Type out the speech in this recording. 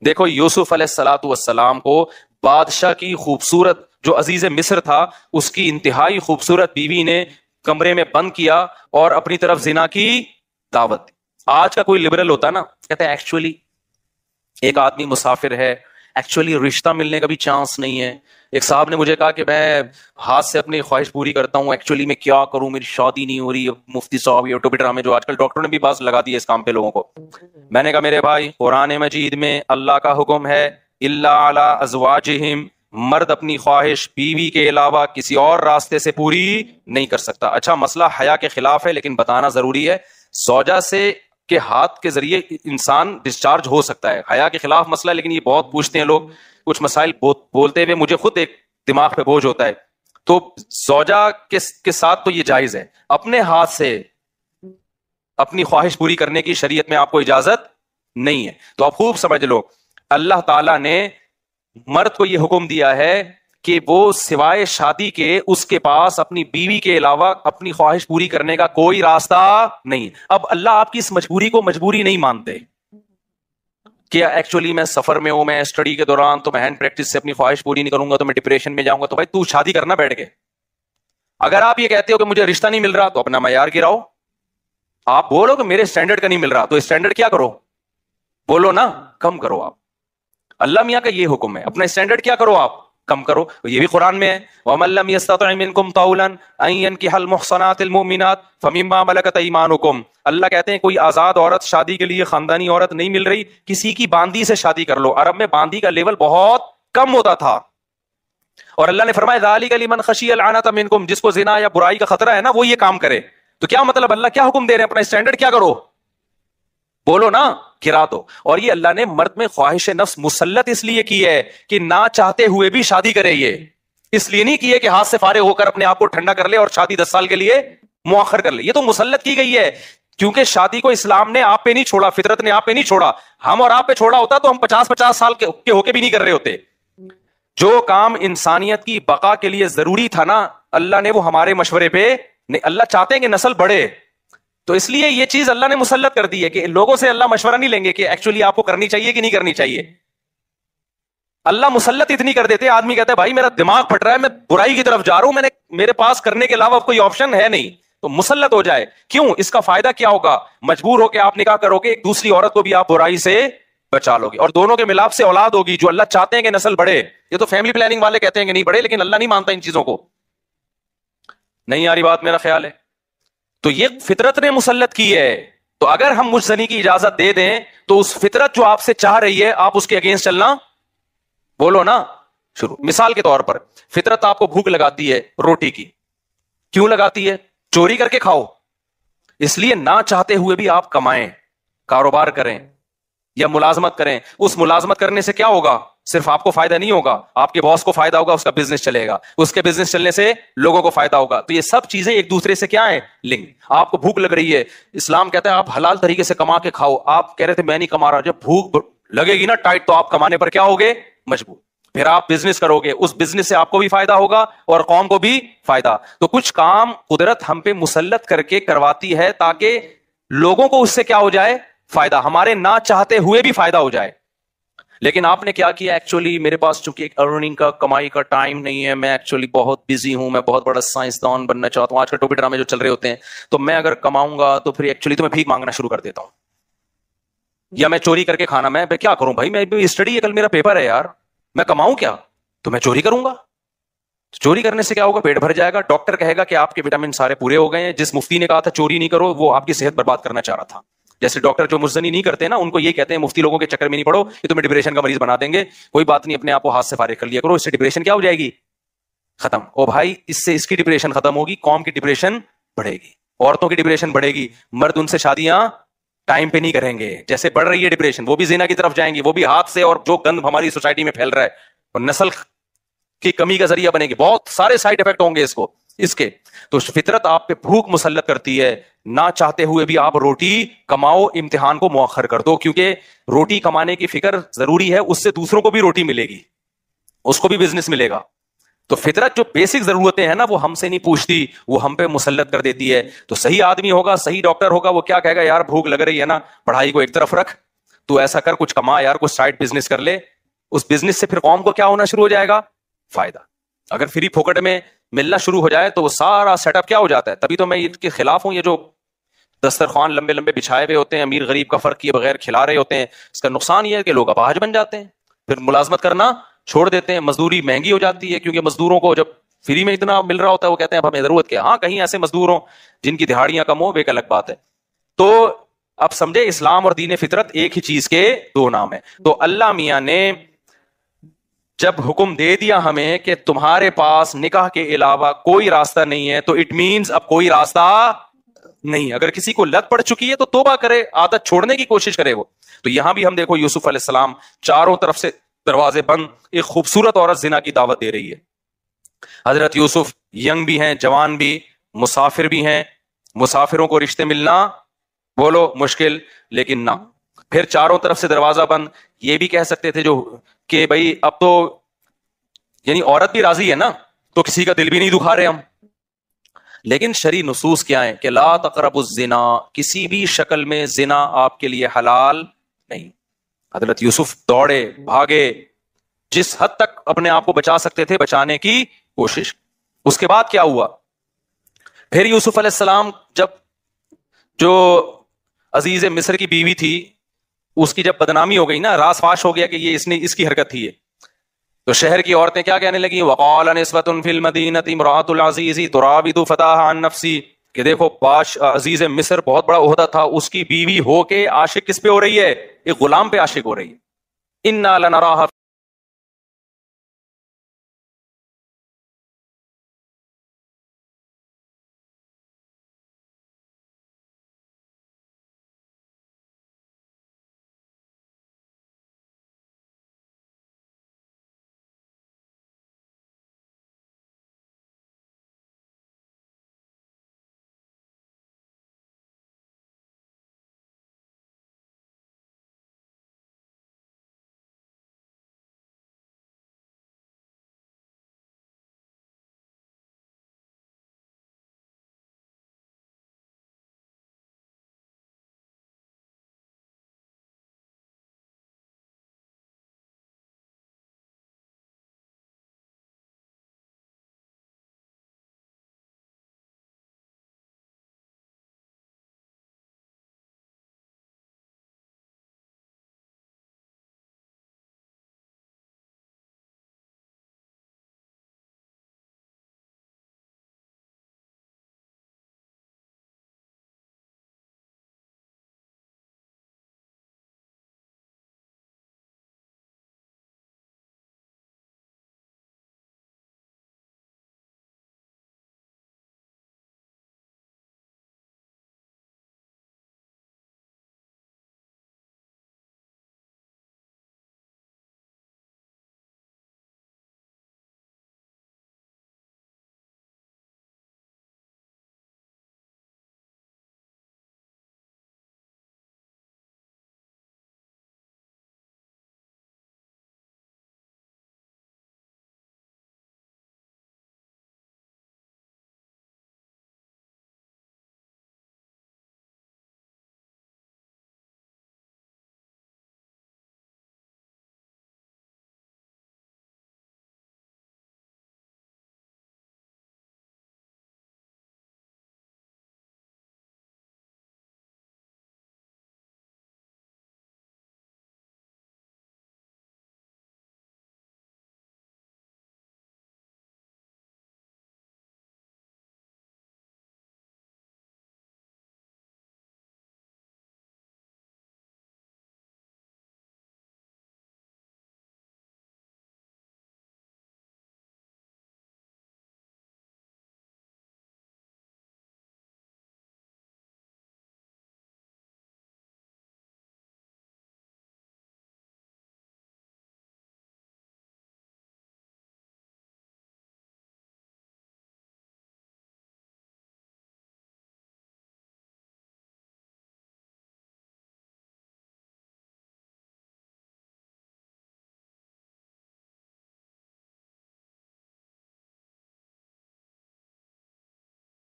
دیکھو یوسف علیہ الصلوۃ والسلام کو بادشاہ کی خوبصورت جو عزیز مصر تھا اس کی انتہائی خوبصورت بیوی نے کمرے میں بند کیا اور اپنی طرف زنا کی دعوت دی. آج کا کوئی لبرل ہوتا نا کہتے ہیں ایکچولی ایک آدمی مسافر ہے, ایکچولی رشتہ ملنے کا بھی چانس نہیں ہے. ایک صاحب نے مجھے کہا کہ میں ہاتھ سے اپنی خواہش پوری کرتا ہوں, ایکچولی میں کیا کروں, میری شادی نہیں ہو رہی. مفتی صاحب یہ ٹوپی ڈرامے جو آج کل ڈاکٹروں نے بھی باز لگا دی ہے اس کام پہ لوگوں کو. میں نے کہا میرے بھائی قرآن مجید میں اللہ کا حکم ہے الا علی ازواجہم, مرد اپنی خواہش بیوی کے علاوہ کسی اور راستے سے پوری نہیں کر سکتا. اچھا مسئلہ حیا کے خلاف ہے لیکن بتانا ضروری ہے, زوجہ سے کے ہاتھ کے ذریعے انسان ڈسچارج ہو سکتا ہے. حیا کے خلاف مسئلہ, لیکن یہ بہت پوچھتے ہیں لوگ کچھ مسائل بولتے ہوئے مجھے خود ایک دماغ پہ بوجھ ہوتا ہے. تو زوجہ کے ساتھ تو یہ جائز ہے, اپنے ہاتھ سے اپنی خواہش پوری کرنے کی شریعت میں آپ کو اجازت نہیں ہے. تو آپ خوب سمجھ لو اللہ تعالیٰ نے مرد کو یہ حکم دیا ہے کہ وہ سوائے شادی کے اس کے پاس اپنی بیوی کے علاوہ اپنی خواہش پوری کرنے کا کوئی راستہ نہیں. اب اللہ آپ کی اس مجبوری کو مجبوری نہیں مانتے کہ ایکچولی میں سفر میں ہوں, میں اسٹڈی کے دوران تو میں ہینڈ پریکٹس سے اپنی خواہش پوری نہیں کروں گا تو میں ڈپریشن میں جاؤں گا. تو بھائی تو شادی کرنا بیٹھ کے. اگر آپ یہ کہتے ہو کہ مجھے رشتہ نہیں مل رہا تو اپنا معیار گراؤ. آپ بولو کہ میرے اسٹینڈرڈ کا نہیں مل رہا تو اسٹینڈرڈ کیا کرو, بولو نا کم کرو. آپ اللہ میاں کا یہ حکم ہے, اپنا اسٹینڈرڈ کیا کرو آپ کم کرو. یہ بھی قرآن میں ہے وَمَن لَّمْ يَسْتَطِعْ مِنكُمْ طَوْلًا أَن يَنكِحَ الْمُحْصَنَاتِ الْمُؤْمِنَاتِ فَمِمَّا مَلَكَتْ أَيْمَانُكُمْ. اللہ کہتے ہیں کوئی آزاد عورت شادی کے لیے خاندانی عورت نہیں مل رہی, کسی کی باندی سے شادی کر لو. عرب میں باندی کا لیول بہت کم ہوتا تھا اور اللہ نے فرمایا ذَلِكَ لِمَنْ خَشِيَ الْعَنَتَ مِنكُمْ, جس کو زنا یا برائی کا خطرہ ہے نا وہ یہ کام کرے. تو کیا مطلب اللہ کیا حکم دے رہے ہیں, اپنا اسٹینڈرڈ کیا کرو, بولو نا گرا دو. اور یہ اللہ نے مرد میں خواہش نفس مسلط اس لیے کی ہے کہ نہ چاہتے ہوئے بھی شادی کرے. یہ اس لیے نہیں کی ہے کہ ہاتھ سے فارغ ہو کر اپنے آپ کو ٹھنڈا کر لے اور شادی 10 سال کے لیے مؤخر کر لے. یہ تو مسلط کی گئی ہے کیونکہ شادی کو اسلام نے آپ پہ نہیں چھوڑا, فطرت نے آپ پہ نہیں چھوڑا. ہم اور آپ پہ چھوڑا ہوتا تو ہم 50-50 سال کے ہو کے بھی نہیں کر رہے ہوتے. جو کام انسانیت کی بقا کے لیے ضروری تھا نا اللہ نے وہ ہمارے مشورے پہ نہیں. اللہ چاہتے ہیں کہ نسل بڑھے تو اس لیے یہ چیز اللہ نے مسلط کر دی ہے کہ لوگوں سے اللہ مشورہ نہیں لیں گے کہ ایکچولی آپ کو کرنی چاہیے کہ نہیں کرنی چاہیے. اللہ مسلط اتنی کر دیتے آدمی کہتا ہے بھائی میرا دماغ پھٹ رہا ہے, میں برائی کی طرف جا رہا ہوں, میرے پاس کرنے کے علاوہ کوئی آپشن ہے نہیں, تو مسلط ہو جائے. کیوں, اس کا فائدہ کیا ہوگا, مجبور ہو کے آپ نکاح کرو گے, ایک دوسری عورت کو بھی آپ برائی سے بچا لو گے اور دونوں کے ملاپ سے اولاد ہوگی جو اللہ چاہتے ہیں کہ نسل بڑھے. یہ تو فیملی پلاننگ والے کہتے ہیں کہ نہیں بڑھے, لیکن اللہ نہیں مانتا ان چیزوں کو. نہیں آ رہی بات, میرا خیال ہے. تو یہ فطرت نے مسلط کی ہے. تو اگر ہم مجزنی کی اجازت دے دیں تو اس فطرت جو آپ سے چاہ رہی ہے آپ اس کے اگینسٹ چلنا, بولو نا شروع. مثال کے طور پر فطرت آپ کو بھوک لگاتی ہے روٹی کی, کیوں لگاتی ہے, چوری کر کے کھاؤ. اس لیے نہ چاہتے ہوئے بھی آپ کمائیں, کاروبار کریں یا ملازمت کریں. اس ملازمت کرنے سے کیا ہوگا, صرف آپ کو فائدہ نہیں ہوگا, آپ کے باس کو فائدہ ہوگا, اس کا بزنس چلے گا, اس کے بزنس چلنے سے لوگوں کو فائدہ ہوگا. تو یہ سب چیزیں ایک دوسرے سے کیا ہیں, لنک. آپ کو بھوک لگ رہی ہے, اسلام کہتا ہے آپ حلال طریقے سے کما کے کھاؤ. آپ کہہ رہے تھے میں نہیں کما رہا, جب بھوک لگے گی نا ٹائٹ تو آپ کمانے پر کیا ہوگے, مجبور. پھر آپ بزنس کرو گے, اس بزنس سے آپ کو بھی فائدہ ہوگا اور قوم کو بھی فائدہ. تو کچھ کام قدرت ہم پہ مسلط کر کے کرواتی ہے تاکہ لوگوں کو اس سے کیا ہو جائے, فائدہ, ہمارے نہ چاہتے ہوئے بھی فائدہ ہو جائے. لیکن آپ نے کیا کیا, ایکچولی میرے پاس چونکہ ایک ارننگ کا کمائی کا ٹائم نہیں ہے, میں ایکچولی بہت بزی ہوں, میں بہت بڑا سائنسدان بننا چاہتا ہوں. آج کل ٹوپی ڈرامے جو چل رہے ہوتے ہیں, تو میں اگر کماؤں گا تو پھر ایکچولی تو میں بھیک مانگنا شروع کر دیتا ہوں, یا میں چوری کر کے کھانا. میں کیا کروں بھائی, میں اسٹڈی ہے, کل میرا پیپر ہے یار, میں کماؤں کیا, تو میں چوری کروں گا. چوری کرنے سے کیا ہوگا, پیٹ بھر جائے گا, ڈاکٹر کہے گا کہ آپ کے وٹامن سارے پورے ہو گئے ہیں. جس مفتی نے کہا تھا چوری نہیں کرو, وہ آپ کی صحت برباد کرنا چاہ رہا تھا. جیسے ڈاکٹر جو مجزنی نہیں کرتے نا, ان کو یہ کہتے ہیں مفتی لوگوں کے چکر میں نہیں پڑو, یہ تمہیں ڈپریشن کا مریض بنا دیں گے, کوئی بات نہیں, اپنے آپ کو ہاتھ سے فارغ کر لیا کرو, اس سے ڈپریشن کیا ہو جائے گی, ختم. او بھائی اس سے اس کی ڈپریشن ختم ہوگی, قوم کی ڈپریشن بڑھے گی, عورتوں کی ڈپریشن بڑھے گی, مرد ان سے شادیاں ٹائم پہ نہیں کریں گے. جیسے بڑھ رہی ہے ڈپریشن, وہ بھی زنا کی طرف جائیں گے, وہ بھی ہاتھ سے, اور جو گند ہماری سوسائٹی میں پھیل رہا ہے اور نسل کی کمی کا ذریعہ بنے گی, بہت سارے سائڈ افیکٹ ہوں گے اس کے. تو فطرت آپ پہ بھوک مسلط کرتی ہے, نہ چاہتے ہوئے بھی آپ روٹی کماؤ, امتحان کو مؤخر کر دو, کیونکہ روٹی کمانے کی فکر ضروری ہے, اس سے دوسروں کو بھی روٹی ملے گی, اس کو بھی بزنس ملے گا. تو فطرت جو بیسک ضرورتیں ہیں نا وہ ہم سے نہیں پوچھتی, وہ ہم پہ مسلط کر دیتی ہے. تو صحیح آدمی ہوگا, صحیح ڈاکٹر ہوگا, وہ کیا کہے گا, یار بھوک لگ رہی ہے نا, پڑھائی کو ایک طرف رکھ, تو ایسا کر, کچھ کما یار, کچھ سائڈ بزنس کر لے, اس بزنس سے پھر قوم کو کیا ہونا شروع ہو جائے گا, فائدہ. اگر فری پھوکٹ میں ملنا شروع ہو جائے تو وہ سارا سیٹ اپ کیا ہو جاتا ہے. تبھی تو میں ان کے خلاف ہوں, یہ جو دسترخوان لمبے لمبے بچھائے ہوئے ہوتے ہیں, امیر غریب کا فرق کیے بغیر کھلا رہے ہوتے ہیں, اس کا نقصان یہ ہے کہ لوگ اپاہج بن جاتے ہیں, پھر ملازمت کرنا چھوڑ دیتے ہیں, مزدوری مہنگی ہو جاتی ہے, کیونکہ مزدوروں کو جب فری میں اتنا مل رہا ہوتا ہے وہ کہتے ہیں اب ہمیں ضرورت کیا. ہاں کہیں ایسے مزدور ہوں جن کی دہاڑیاں کم ہو, ایک الگ بات ہے. تو اب سمجھے اسلام اور دین فطرت ایک ہی چیز کے دو نام ہیں. تو اللہ میاں نے جب حکم دے دیا ہمیں کہ تمہارے پاس نکاح کے علاوہ کوئی راستہ نہیں ہے, تو اٹ مینز اب کوئی راستہ نہیں. اگر کسی کو لت پڑ چکی ہے تو توبہ کرے, عادت چھوڑنے کی کوشش کرے وہ. تو یہاں بھی ہم دیکھو یوسف علیہ السلام چاروں طرف سے دروازے بند, ایک خوبصورت عورت زنا کی دعوت دے رہی ہے. حضرت یوسف ینگ بھی ہیں, جوان بھی, مسافر بھی ہیں, مسافروں کو رشتے ملنا بولو مشکل, لیکن نہ, پھر چاروں طرف سے دروازہ بند. یہ بھی کہہ سکتے تھے جو کہ بھائی اب تو یعنی عورت بھی راضی ہے نا, تو کسی کا دل بھی نہیں دکھا رہے ہم. لیکن شرعی نصوص کیا ہیں کہ لا تقربوا الزنا, کسی بھی شکل میں زنا آپ کے لیے حلال نہیں. حضرت یوسف دوڑے بھاگے, جس حد تک اپنے آپ کو بچا سکتے تھے بچانے کی کوشش. اس کے بعد کیا ہوا, پھر یوسف علیہ السلام جب جو عزیز مصر کی بیوی تھی اس کی جب بدنامی ہو گئی نا, راز فاش ہو گیا کہ یہ اس کی حرکت تھی, تو شہر کی عورتیں کیا کہنے لگی, وقال نسوۃ فی المدینہ امرأۃ العزیز تراود فتاها عن نفسی, کہ دیکھو عزیز مصر بہت بڑا عہدہ تھا, اس کی بیوی ہو کے عاشق کس پہ ہو رہی ہے, ایک غلام پہ عاشق ہو رہی ہے. انا لنراها